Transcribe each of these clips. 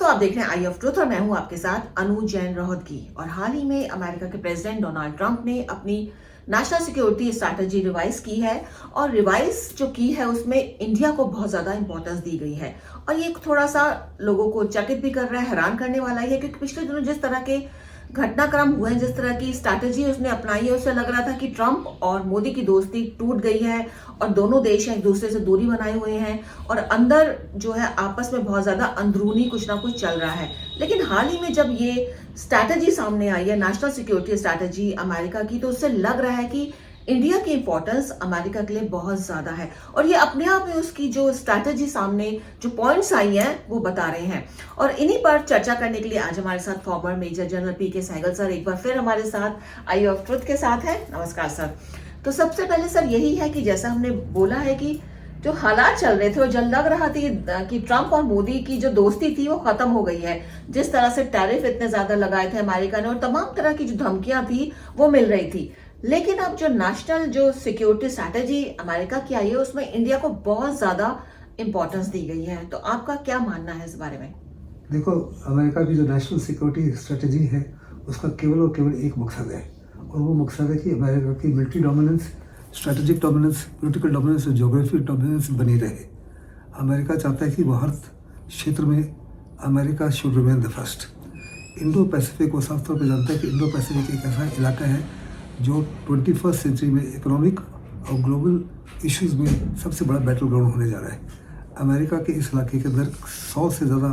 दोस्तों, आप देख रहे हैं आई ऑफ ट्रुथ और मैं हूं आपके साथ अनु जैन रोहतगी। और हाल ही में अमेरिका के प्रेसिडेंट डोनाल्ड ट्रंप ने अपनी नेशनल सिक्योरिटी स्ट्रैटेजी रिवाइज की है। और रिवाइज जो की है उसमें इंडिया को बहुत ज्यादा इंपॉर्टेंस दी गई है। और ये थोड़ा सा लोगों को चकित भी कर रहा है, हैरान करने वाला ही है, क्योंकि पिछले दिनों जिस तरह के घटनाक्रम हुए हैं, जिस तरह की स्ट्रैटेजी उसने अपनाई है, उससे लग रहा था कि ट्रंप और मोदी की दोस्ती टूट गई है और दोनों देश एक दूसरे से दूरी बनाए हुए हैं और अंदर जो है आपस में बहुत ज्यादा अंदरूनी कुछ ना कुछ चल रहा है। लेकिन हाल ही में जब ये स्ट्रैटेजी सामने आई है, नेशनल सिक्योरिटी स्ट्रैटेजी अमेरिका की, तो उससे लग रहा है कि इंडिया की इंपॉर्टेंस अमेरिका के लिए बहुत ज्यादा है। और ये अपने आप में उसकी जो स्ट्रैटेजी सामने जो पॉइंट्स आई हैं वो बता रहे हैं। और इन्हीं पर चर्चा करने के लिए आज हमारे साथ फॉर्मर मेजर जनरल पीके सहगल सर एक बार फिर हमारे साथ आई ऑफ ट्रुथ के साथ है। नमस्कार सर। तो सबसे पहले सर यही है कि जैसा हमने बोला है कि जो हालात चल रहे थे और जब लग रहा था कि ट्रंप और मोदी की जो दोस्ती थी वो खत्म हो गई है, जिस तरह से टैरिफ इतने ज्यादा लगाए थे अमेरिका ने और तमाम तरह की जो धमकियां थी वो मिल रही थी, लेकिन अब जो नेशनल जो सिक्योरिटी स्ट्रैटेजी अमेरिका की आई है उसमें इंडिया को बहुत ज्यादा इंपॉर्टेंस दी गई है। तो आपका क्या मानना है इस बारे में? देखो, अमेरिका की जो नेशनल सिक्योरिटी स्ट्रेटजी है उसका केवल और केवल एक मकसद है, और वो मकसद है कि अमेरिका की military dominance, strategic dominance, political dominance और ज्योग्राफिक डोमिनेंस बनी रहे। अमेरिका चाहता है कि वो हर क्षेत्र में America should remain the first. Indo Pacific को साफ तौर पर जानता है कि इंडो पैसिफिक एक ऐसा इलाका है जो 21st सेंचुरी में इकोनॉमिक और ग्लोबल इश्यूज़ में सबसे बड़ा बैटल ग्राउंड होने जा रहा है। अमेरिका के इस इलाके के अंदर 100 से ज़्यादा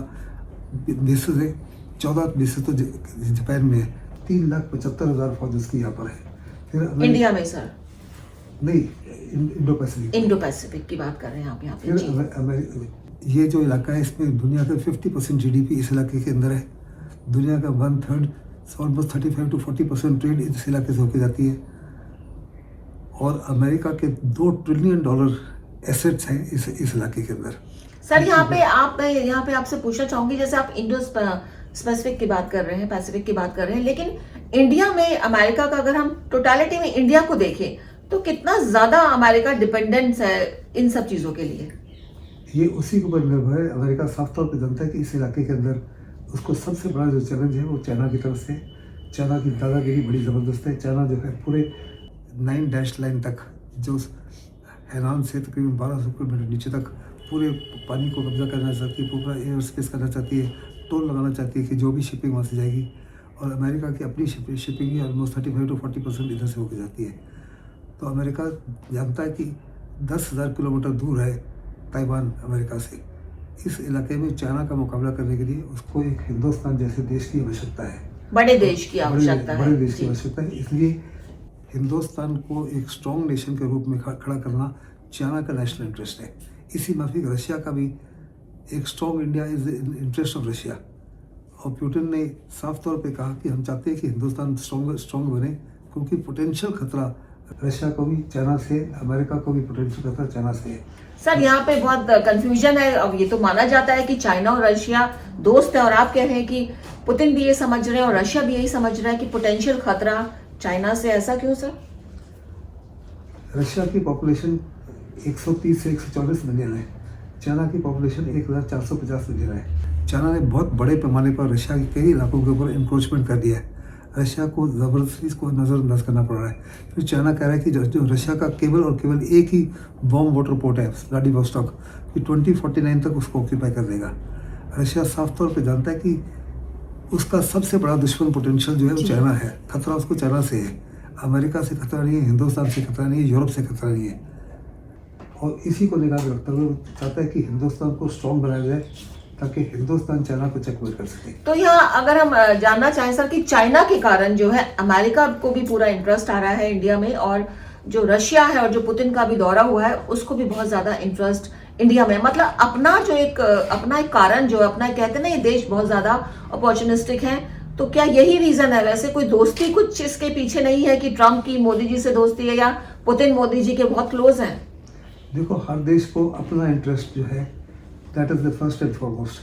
बेसिस है, 14 बेसिस तो जापान में है, 3,75,000 फौज उसकी यहाँ पर है। फिर इंडिया में सर नहीं, इंडो पैसिफिक की बात कर रहे हैं आप यहाँ पे। फिर ये जो इलाका है इसमें दुनिया का 50% जीडीपी इस इलाके के अंदर है। दुनिया का 1/3 ऑलमोस्ट 35 to 40% ट्रेड इस इलाके से होकर जाती है। और अमेरिका के $2 ट्रिलियन एसेट्स हैं इस इलाके के अंदर। सर यहाँ पे आपसे पूछना चाहूंगी, जैसे आप इंडो स्पेसिफिक की बात कर रहे हैं, पैसिफिक की बात कर रहे हैं, लेकिन इंडिया में अमेरिका का अगर हम टोटलिटी में इंडिया को देखें तो कितना ज्यादा अमेरिका डिपेंडेंस है इन सब चीजों के लिए? ये उसी के ऊपर निर्भर है। अमेरिका साफ तौर पर जानता है कि इस इलाके के अंदर उसको सबसे बड़ा जो चैलेंज है वो चाइना की तरफ से। चाइना की दादागिरी बड़ी ज़बरदस्त है। चाइना जो है पूरे 9 डैश लाइन तक, जो हैनान से तकरीबन 1200 किलोमीटर नीचे तक पूरे पानी को कब्जा करना चाहती है, पूरा एयर स्पेस करना चाहती है, टोल लगाना चाहती है कि जो भी शिपिंग वहाँ से जाएगी। और अमेरिका की अपनी शिपिंग ही ऑलमोस्ट 35 to 40% इधर से होकर जाती है। तो अमेरिका जानता है कि 10,000 किलोमीटर दूर है ताइवान अमेरिका से। इस इलाके में चाइना का मुकाबला करने के लिए उसको एक हिंदुस्तान जैसे देश की आवश्यकता है, बड़े देश की आवश्यकता है। बड़े देश की आवश्यकता है। इसलिए हिंदुस्तान को एक स्ट्रॉन्ग नेशन के रूप में खड़ा करना चाइना का नेशनल इंटरेस्ट है। इसी माफिक रशिया का भी एक strong India is interest of Russia. और पुतिन ने साफ तौर पे कहा कि हम चाहते हैं कि हिंदुस्तान स्ट्रॉन्ग बने, क्योंकि पोटेंशियल खतरा रशिया को भी चाइना से, अमेरिका को भी पोटेंशियल खतरा चाइना से है। सर यहाँ पे बहुत कंफ्यूजन है। अब ये तो माना जाता है कि चाइना और रशिया दोस्त है, और आप कह रहे हैं कि पुतिन भी ये समझ रहे हैं और रशिया भी यही समझ रहा है कि पोटेंशियल खतरा चाइना से। ऐसा क्यों सर? रशिया की पॉपुलेशन 130 से 140 मिलियन है, चाइना की पॉपुलेशन 1,450 मिलियन है। चाइना ने बहुत बड़े पैमाने पर रशिया के कई इलाकों के ऊपर इंक्रोचमेंट कर दिया है। रशिया को ज़बरदस्ती इसको नज़रअंदाज करना पड़ रहा है। फिर चाइना कह रहा है कि जो रशिया का केवल और केवल एक ही बॉम्ब वाटर पोर्ट है व्लादिवोस्टॉक, कि 2049 तक उसको ऑक्यूपाई कर देगा। रशिया साफ तौर पे जानता है कि उसका सबसे बड़ा दुश्मन पोटेंशियल जो है वो चाइना है। खतरा उसको चाइना से है, अमेरिका से खतरा नहीं है, हिंदुस्तान से खतरा नहीं है, यूरोप से खतरा नहीं है। और इसी को निगाह में रखते हुए चाहता है कि हिंदुस्तान को स्ट्रॉन्ग बनाया जाए ताकि हिंदुस्तान चाइना को चेकमेट कर सके। तो यहाँ अगर हम जानना चाहें सर कि चाइना के कारण जो है अमेरिका को भी पूरा इंटरेस्ट आ रहा है इंडिया में, और जो रशिया है और जो पुतिन का भी दौरा हुआ है उसको भी बहुत ज्यादा इंटरेस्ट इंडिया में, मतलब अपना एक कारण जो अपना कहते हैं ना, ये देश बहुत ज्यादा अपॉर्चुनिस्टिक है। तो क्या यही रीजन है? वैसे कोई दोस्ती कुछ इसके पीछे नहीं है कि ट्रंप की मोदी जी से दोस्ती है या पुतिन मोदी जी के बहुत क्लोज हैं? देखो, हर देश को अपना इंटरेस्ट जो है that is the first and foremost.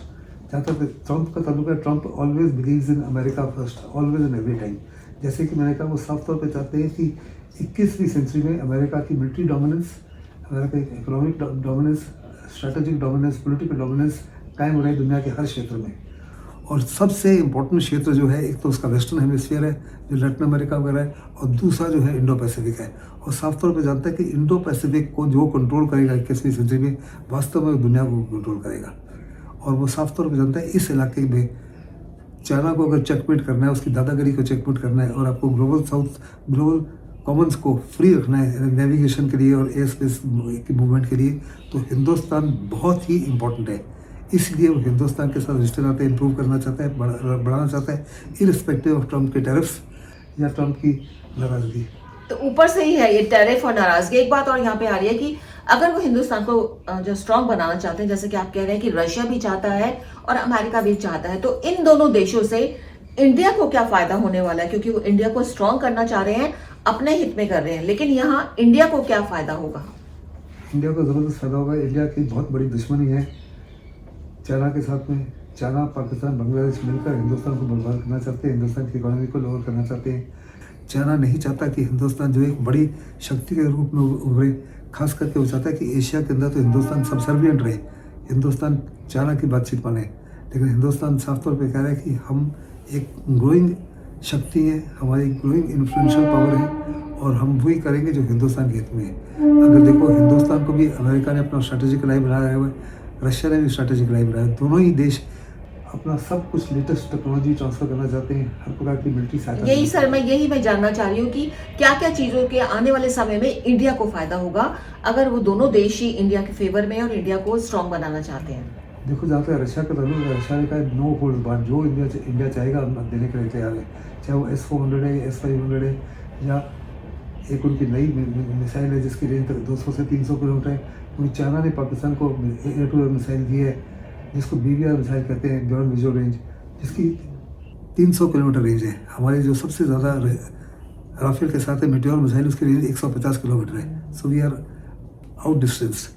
जहाँ तक ट्रंप का ताल्लुक है, Trump always believes in America first, always and every time. जैसे कि मैंने कहा, वो साफ तौर पे चाहते हैं कि 21वीं सेंचुरी में अमेरिका की मिलिट्री डोमिनेंस, अमेरिका की economic dominance, strategic dominance, political dominance कायम रहे दुनिया के हर क्षेत्र में। और सबसे इम्पोर्टेंट क्षेत्र जो है, एक तो उसका वेस्टर्न हेमिस्फीयर है जो लैटिन अमेरिका वगैरह है, और दूसरा जो है इंडो पैसिफिक है। और साफ तौर पे जानता है कि इंडो पैसिफिक को जो कंट्रोल करेगा 21वीं सेंचुरी में, वास्तव में दुनिया को कंट्रोल करेगा। और वो साफ तौर पे जानता है इस इलाके में चाइना को अगर चेकमेट करना है, उसकी दादागिरी को चेकमेट करना है, और आपको ग्लोबल कॉमन्स को फ्री रखना है नेविगेशन के लिए और एयर स्पेस की मूवमेंट के लिए, तो हिंदुस्तान बहुत ही इम्पोर्टेंट है। इसलिए वो हिंदुस्तान के साथ रिश्ते नाते इंप्रूव करना चाहता है, बढ़ाना चाहता है, इरिस्पेक्टिव ऑफ ट्रम्प के टैरिफ्स या ट्रम्प की नाराजगी। तो ऊपर से ही है ये टैरिफ और नाराजगी। एक बात और यहाँ पे आ रही है कि अगर वो हिंदुस्तान को जो स्ट्रांग बनाना चाहते हैं, जैसे कि आप कह रहे हैं कि रशिया भी चाहता है और अमेरिका भी चाहता है, तो इन दोनों देशों से इंडिया को क्या फायदा होने वाला है? क्योंकि वो इंडिया को स्ट्रांग करना चाह रहे हैं, अपने हित में कर रहे हैं, लेकिन यहाँ इंडिया को क्या फायदा होगा? इंडिया को ज़बरदस्त फायदा होगा। इंडिया की बहुत बड़ी दुश्मनी है चाइना के साथ में। चाइना, पाकिस्तान, बांग्लादेश मिलकर हिंदुस्तान को बर्बाद करना चाहते हैं, हिंदुस्तान की इकोनॉमी को लोअर करना चाहते हैं। चाइना नहीं चाहता कि हिंदुस्तान जो एक बड़ी शक्ति के रूप में उभरे, खास करके वो चाहता है कि एशिया के अंदर तो हिंदुस्तान सबसर्विएंट रहे, हिंदुस्तान चाइना की बातचीत माने। लेकिन हिंदुस्तान साफ तौर पे कह रहा है कि हम एक ग्रोइंग शक्ति है, हमारी ग्रोइंग इन्फ्लुएंशियल पावर है, और हम वही करेंगे जो हिंदुस्तान के हित में है। अगर देखो, हिंदुस्तान को भी अमेरिका ने अपना स्ट्रैटेजिक लाई बनाया हुआ है, रशिया ने भी स्ट्रैटेजिक लाई बनाया है। दोनों ही देश अपना सब कुछ लेटेस्ट टेक्नोलॉजी ट्रांसफर करना चाहते हैं, हर प्रकार की मिलिट्री सहायता। यही सर, मैं जानना चाह रही हूँ कि क्या क्या चीजों के आने वाले समय में इंडिया को फायदा होगा अगर वो दोनों देश ही इंडिया के फेवर में और इंडिया को स्ट्रांग बनाना चाहते हैं। देखो, जहाँ तक रशिया का ताल्लुक है, रशिया ने कहा नो होल्ड्स बार्ड, जो इंडिया चाहेगा हम देने के लिए तैयार है, चाहे वो S-400 है, S-500 है, या एक उनकी नई मिसाइल है जिसकी रेंज 200 से 300 किलोमीटर है। वही चाइना ने पाकिस्तान को एयर टू एयर मिसाइल दी है, जिसको BVR मिसाइल कहते हैं, बियॉन्ड विजुअल रेंज, जिसकी 300 किलोमीटर रेंज है। हमारी जो सबसे ज़्यादा राफेल के साथ है मेटेओर मिसाइल, उसकी रेंज 150 किलोमीटर है। So we are out distance.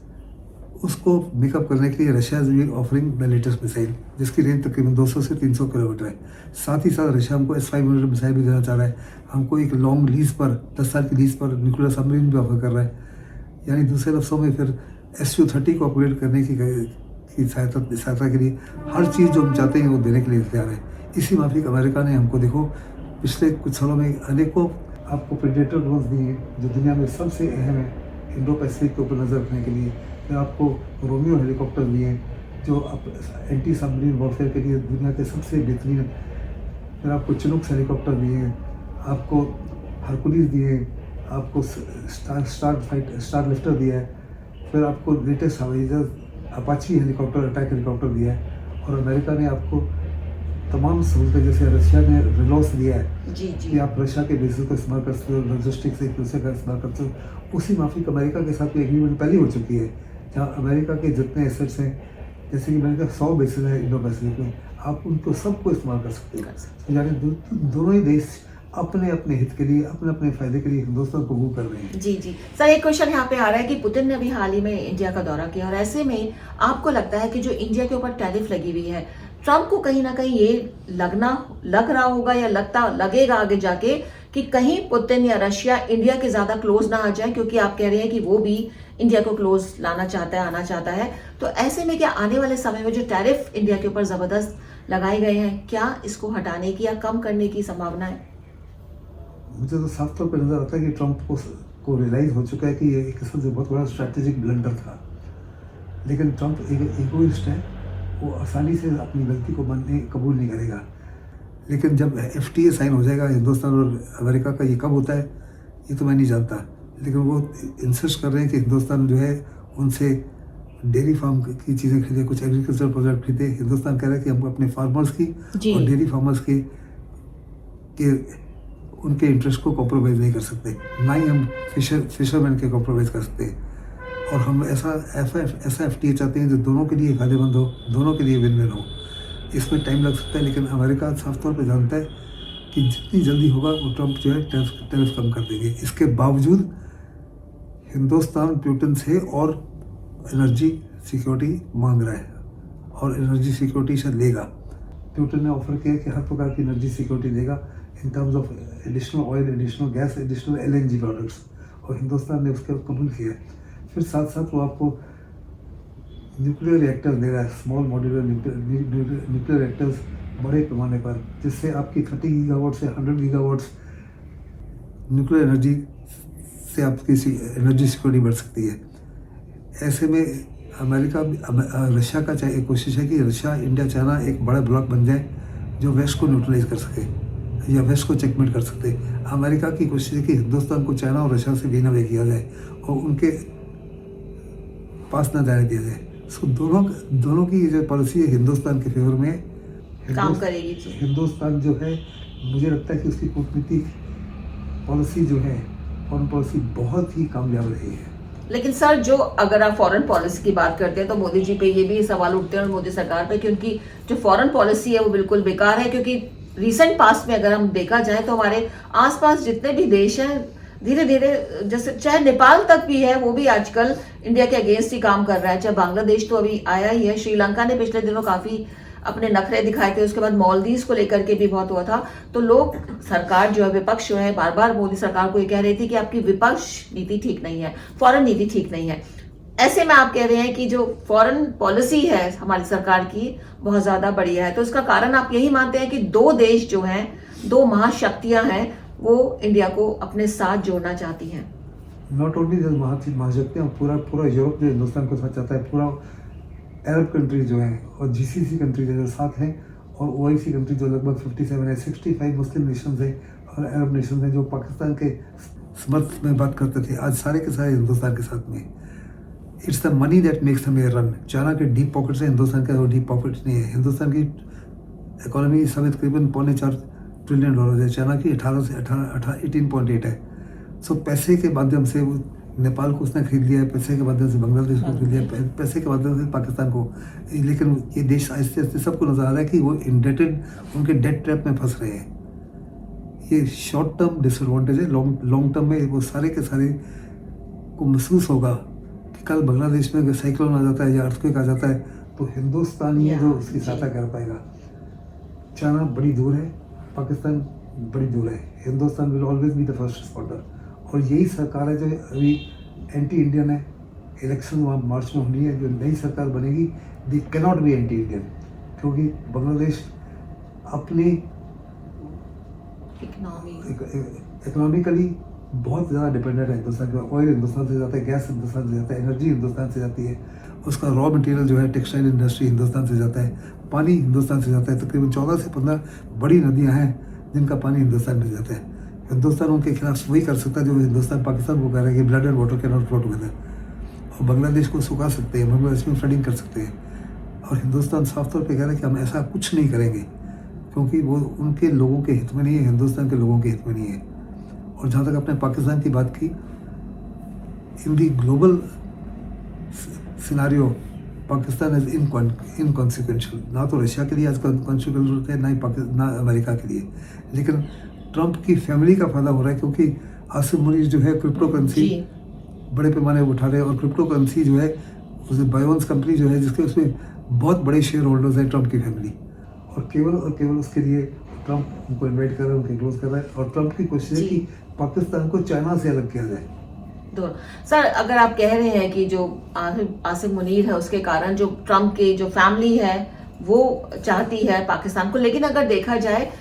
उसको मेकअप करने के लिए Russia is offering the latest missile, जिसकी रेंज तकरीबन 200 से 300 किलोमीटर है। साथ ही साथ रशिया हमको S-500 मिसाइल भी देना चाह रहा है, हमको एक लॉन्ग लीज पर 10 साल की लीज पर न्यूक्लियर सबमरीन भी ऑफर कर रहा है। यानी दूसरे लफ्ज़ों में फिर Su-30 को अपग्रेड करने की सहायता के लिए हर चीज़ जो हम चाहते हैं वो देने के लिए तैयार है। इसी माफिक अमेरिका ने हमको देखो पिछले कुछ सालों में अनेकों आपको प्रेडेटर ड्रोन्स दिए हैं जो दुनिया में सबसे अहम है इंडो पैसिफिक के ऊपर नज़र रखने के लिए। फिर आपको रोमियो हेलीकॉप्टर दिए हैं जो एंटी सबमरीन वॉरफेयर के लिए दुनिया के सबसे बेहतरीन। फिर आपको चिनूक्स हेलीकॉप्टर दिए हैं, आपको हरकुलिस दिए हैं, आपको स्टार लिफ्टर दिया है, फिर आपको लेटेस्ट हवाई जहाज अपाची हेलीकॉप्टर, अटैक हेलीकॉप्टर दिया है। और अमेरिका ने आपको तमाम सहूलतें, जैसे रशिया ने रिलोस दिया है कि आप रशिया के बेसिस को इस्तेमाल कर सकते हो, लॉजिस्टिक्स एक दूसरे का इस्तेमाल कर सकते हो। उसी माफिक अमेरिका के साथ एग्रीमेंट पहले हो चुकी है, जहाँ अमेरिका के जितने एसेट्स हैं, जैसे कि मैंने कहा 100 बेसिस हैं इंडो पैसिफिक में, आप उनको सबको इस्तेमाल कर सकते हो। यानी दोनों ही देश अपने अपने हित के लिए, अपने अपने फायदे के लिए हिंदुस्तान को मूव कर रहे हैं। जी सर, एक क्वेश्चन यहाँ पे आ रहा है कि पुतिन ने अभी हाल ही में इंडिया का दौरा किया और ऐसे में आपको लगता है कि जो इंडिया के ऊपर टैरिफ लगी हुई है, ट्रम्प को कहीं ना कहीं ये लग रहा होगा या लगेगा आगे जाके कि कहीं पुतिन या रशिया इंडिया के ज्यादा क्लोज ना आ जाए, क्योंकि आप कह रहे हैं कि वो भी इंडिया को क्लोज लाना चाहता है, आना चाहता है। तो ऐसे में क्या आने वाले समय में जो टैरिफ इंडिया के ऊपर जबरदस्त लगाए गए हैं, क्या इसको हटाने की या कम करने की संभावना है? मुझे तो साफ तौर पर नजर आता है कि ट्रम्प को रियलाइज हो चुका है कि ये एक किस्म से बहुत बड़ा स्ट्रैटेजिक ब्लंडर था। लेकिन ट्रम्प एक इगोइस्ट है, वो आसानी से अपनी गलती को कबूल नहीं करेगा। लेकिन जब FTA साइन हो जाएगा हिंदुस्तान और अमेरिका का, ये कब होता है ये तो मैं नहीं जानता, लेकिन वो इंसिस्ट कर रहे हैं कि हिंदुस्तान जो है उनसे डेयरी फार्म की चीज़ें खरीदे, कुछ एग्रीकल्चर प्रोडक्ट खरीदे। हिंदुस्तान कह रहा है कि हम अपने फार्मर्स की और डेयरी फार्मर्स के उनके इंटरेस्ट को कॉम्प्रोमाइज़ नहीं कर सकते, ना ही हम फिशरमैन के कॉम्प्रोमाइज़ कर सकते। और हम ऐसा FTA चाहते हैं जो दोनों के लिए फायदेमंद हो, दोनों के लिए विन विन हो। इसमें टाइम लग सकता है, लेकिन अमेरिका साफ तौर पे जानता है कि जितनी जल्दी होगा वो ट्रम्प जो है टैरिफ कम कर देंगे। इसके बावजूद हिंदुस्तान पुतिन से और एनर्जी सिक्योरिटी मांग रहा है और एनर्जी सिक्योरिटी शायद लेगा। पुतिन ने ऑफर किया कि हर प्रकार की एनर्जी सिक्योरिटी देगा in terms of additional oil, additional gas, additional LNG products, और हिंदुस्तान ने उसका कबूल किया। फिर साथ साथ वो आपको न्यूक्लियर रिएक्टर दे रहा है, स्मॉल मॉड्यूलर न्यूक्लियर रिएक्टर्स बड़े पैमाने पर, जिससे आपकी 30 गीगावाट से 100 गीगावाट्स न्यूक्लियर एनर्जी से आपकी एनर्जी सिक्योरिटी बढ़ सकती है। ऐसे में रशिया का चाहे एक कोशिश है कि रशिया, इंडिया, चाइना एक बड़ा ब्लॉक बन जाए जो वेस्ट को न्यूट्रलाइज कर सके या वेस्ट को चेकमेट कर सकते। अमेरिका की कोशिश है कि हिंदुस्तान को चाइना और रशिया से भी वे किया जाए और उनके पास न जाने दिया जाए। सो दोनों की जो पॉलिसी है हिंदुस्तान के फेवर में काम करेगी। हिंदुस्तान जो है, मुझे लगता है कि उसकी कूटनीतिक पॉलिसी जो है, फॉरेन पॉलिसी बहुत ही कामयाब रही है। लेकिन सर, जो अगर आप फॉरेन पॉलिसी की बात करते हैं तो मोदी जी पे ये भी सवाल उठते हैं और मोदी सरकार पे, क्योंकि जो फॉरेन पॉलिसी है वो बिल्कुल बेकार है। क्योंकि रिसेंट पास्ट में अगर हम देखा जाए तो हमारे आसपास जितने भी देश हैं, धीरे धीरे, जैसे चाहे नेपाल तक भी है, वो भी आजकल इंडिया के अगेंस्ट ही काम कर रहा है। चाहे बांग्लादेश तो अभी आया ही है, श्रीलंका ने पिछले दिनों काफी अपने नखरे दिखाए थे, उसके बाद मालदीव्स को लेकर के भी बहुत हुआ था। तो लोग, सरकार जो है, विपक्ष जो है, बार बार मोदी सरकार को ये कह रही थी कि आपकी विपक्ष नीति ठीक नहीं है, फॉरेन नीति ठीक नहीं है। ऐसे में आप कह रहे हैं कि जो फॉरेन पॉलिसी है हमारी सरकार की बहुत ज्यादा बढ़िया है, तो इसका कारण आप यही मानते हैं कि दो देश जो हैं, दो महाशक्तियां हैं, वो इंडिया को अपने साथ जोड़ना चाहती हैं? नॉट ओनली महाशक्तियां, पूरा यूरोप जो हिंदुस्तान को साथ चाहता है, पूरा अरब कंट्रीज जो हैं और जीसीसी कंट्रीज जो साथ हैं, और ओआईसी कंट्री जो लगभग 57 है, 65 मुस्लिम नेशंस हैं और अरब नेशंस हैं जो पाकिस्तान के समर्थ में बात करते थे, आज सारे के सारे हिंदुस्तान के साथ में। It's the money that makes the mayor run. China के डीप पॉकेट से हिंदुस्तान का डीप पॉकेट नहीं है। हिंदुस्तान की इकोनॉमी समेत करीबन $4.25 ट्रिलियन है, चाइना की 18.8 है। सो पैसे के माध्यम से वो नेपाल को उसने खरीद लिया है, पैसे के माध्यम से बांग्लादेश को खरीद लिया है, पैसे के माध्यम से पाकिस्तान को। लेकिन ये देश आहिस्ते आहिस्ते सबको नजर आ रहा है कि वो इंडेटेड, उनके डेट ट्रैप में फंस रहे हैं। ये शॉर्ट टर्म डिसएडवांटेज है। लॉन्ग टर्म में वो सारे के सारे को महसूस होगा कि कल बांग्लादेश में साइक्लोन आ जाता है या अर्थक्वेक आ जाता है तो हिंदुस्तान ही है जो उसकी सहायता कर पाएगा। चाइना बड़ी दूर है, पाकिस्तान बड़ी दूर है, Hindustan will always be the first responder. और यही सरकार है जो अभी एंटी इंडियन है। इलेक्शन वहाँ मार्च में होनी है, जो नई सरकार बनेगी दी कैनॉट बी एंटी इंडियन, क्योंकि बांग्लादेश अपनी इकोनॉमिकली बहुत ज़्यादा डिपेंडेंट है हिंदुस्तान के। ऑयल हिंदुस्तान से जाता है, गैस हिंदुस्तान से जाता है, एनर्जी हिंदुस्तान से जाती है, उसका रॉ मटेरियल जो है टेक्सटाइल इंडस्ट्री हिंदुस्तान से जाता है, पानी हिंदुस्तान से जाता है। तकरीबन 14 से 15 बड़ी नदियाँ हैं जिनका पानी हिंदुस्तान में जाता है। हिंदुस्तान उनके खिलाफ वही कर सकता है जो हिंदुस्तान पाकिस्तान को कह रहा है कि blood and water can not flow together. और बांग्लादेश को सुखा सकते हैं, बांग्लादेश में फ्लडिंग कर सकते हैं। और हिंदुस्तान साफ तौर पे कह रहा है कि हम ऐसा कुछ नहीं करेंगे, क्योंकि वो उनके लोगों के हित में नहीं है, हिंदुस्तान के लोगों के हित में नहीं है। और जहाँ तक आपने पाकिस्तान की बात की, in the global scenario Pakistan is inconsequential. ना तो रशिया के लिए आज कॉन्सिक्वेंशियल है, ना अमेरिका के लिए। लेकिन ट्रंप की फैमिली का फायदा हो रहा है, क्योंकि आसिम मुनीर जो है क्रिप्टो करेंसी बड़े पैमाने उठा रहे हैं। और क्रिप्टो करेंसी जो है उसे बायोन्स कंपनी जो है जिसके उसमें बहुत बड़े शेयर होल्डर्स हैं ट्रंप की फैमिली। और केवल उसके लिए ट्रंप उनको इन्वाइट कर रहा है, उनके क्लोज कर रहा है। और ट्रंप की कोशिश है कि पाकिस्तान को चाइना से अलग किया जाए। तो सर, अगर आप कह रहे हैं कि जो आसिम मुनीर है उसके कारण जो ट्रंप की जो फैमिली है वो चाहती है पाकिस्तान को, लेकिन अगर देखा जाए,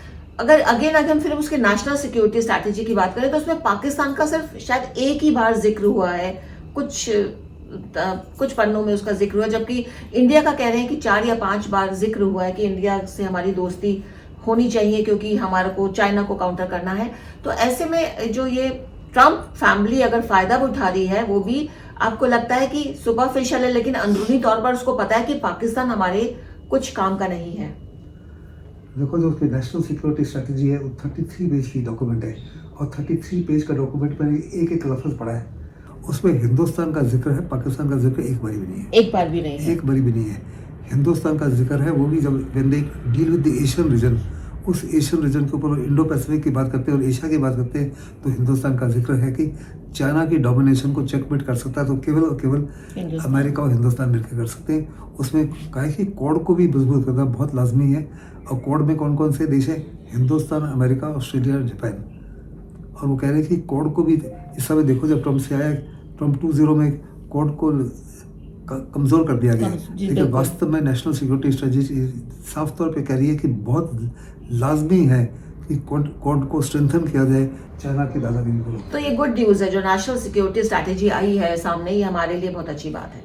अगर अगेन फिर उसके नेशनल सिक्योरिटी स्ट्रैटेजी की बात करें तो उसमें पाकिस्तान का सिर्फ शायद एक ही बार जिक्र हुआ है, कुछ पन्नों में उसका जिक्र हुआ, जबकि इंडिया का कह रहे हैं कि 4 या 5 बार जिक्र हुआ है कि इंडिया से हमारी दोस्ती होनी चाहिए क्योंकि हमारे को चाइना को काउंटर करना है। तो ऐसे में जो ये ट्रंप फैमिली अगर फायदा उठा रही है, वो भी आपको लगता है कि सुपरफिशियल है, लेकिन अंदरूनी तौर पर उसको पता है कि पाकिस्तान हमारे कुछ काम का नहीं है? देखो, जो उसकी नेशनल सिक्योरिटी स्ट्रैटेजी है वो 33 पेज की डॉक्यूमेंट है। और 33 पेज का डॉक्यूमेंट मैंने एक लफ्ज पढ़ा है, उसमें हिंदुस्तान का जिक्र है, पाकिस्तान का जिक्र एक बारी भी नहीं है। एक बार भी नहीं है। एक बारी भी नहीं है। हिंदुस्तान का जिक्र है वो भी जब when they deal with the Asian region, उस एशियन रीजन के ऊपर इंडो पैसिफिक की बात करते हैं और एशिया की बात करते हैं, तो हिंदुस्तान का जिक्र है कि चाइना की डोमिनेशन को चेकमेट कर सकता है तो केवल और केवल अमेरिका और हिंदुस्तान मिलकर कर सकते हैं। उसमें कहा कि कोड को भी मजबूत करना बहुत लाजमी है। और कोड में कौन कौन से देश हैं? Hindustan, America, Australia, Japan. और वो कह रहे हैं कि कोड को भी इस समय देखो, जब ट्रंप से आया, ट्रंप 2.0 में कोड को कमज़ोर कर दिया गया है। जी, लेकिन बिल्कुल। वास्तव में नेशनल सिक्योरिटी स्ट्रेटजी साफ तौर पे कह रही है कि बहुत लाजमी है कि कोड को स्ट्रेंथन किया जाए चाइना की दादागिरी को। तो ये गुड न्यूज़ है जो नेशनल सिक्योरिटी स्ट्रैटेजी आई है सामने, ये हमारे लिए बहुत अच्छी बात है,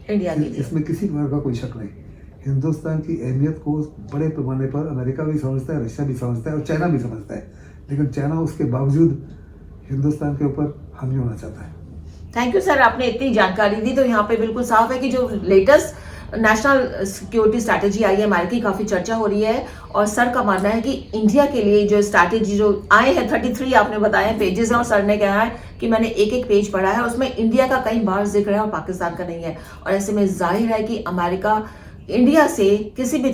इंडिया के लिए। इसमें किसी प्रकार का कोई शक नहीं। हिंदुस्तान की अहमियत को बड़े पैमाने पर अमेरिका भी समझता है, रशिया भी समझता है और चाइना भी समझता है, लेकिन चाइना उसके बावजूद हिंदुस्तान के ऊपर हावी होना चाहता है। थैंक यू सर, आपने इतनी जानकारी दी। तो यहाँ पे बिल्कुल साफ है कि जो लेटेस्ट नेशनल सिक्योरिटी स्ट्रैटेजी आई है अमेरिका की, काफ़ी चर्चा हो रही है और सर का मानना है कि इंडिया के लिए जो स्ट्रैटेजी जो आए हैं 33 आपने बताया पेजेस हैं और सर ने कहा है कि मैंने एक एक पेज पढ़ा है, उसमें इंडिया का कई बार जिक्र है और पाकिस्तान का नहीं है। और ऐसे में जाहिर है कि अमेरिका इंडिया से किसी भी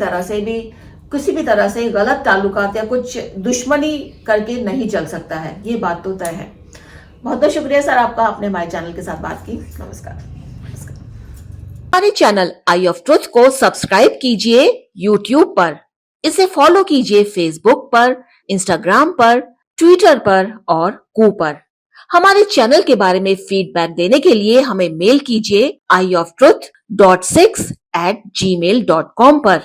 तरह से गलत ताल्लुकात या कुछ दुश्मनी करके नहीं चल सकता है, ये बात तो तय है। बहुत बहुत शुक्रिया सर आपका, आपने हमारे चैनल के साथ बात की। नमस्कार। हमारे चैनल आई ऑफ ट्रुथ को सब्सक्राइब कीजिए YouTube पर, इसे फॉलो कीजिए Facebook पर, Instagram पर, Twitter पर और कू पर। हमारे चैनल के बारे में फीडबैक देने के लिए हमें मेल कीजिए ioftruth.6@gmail.com पर।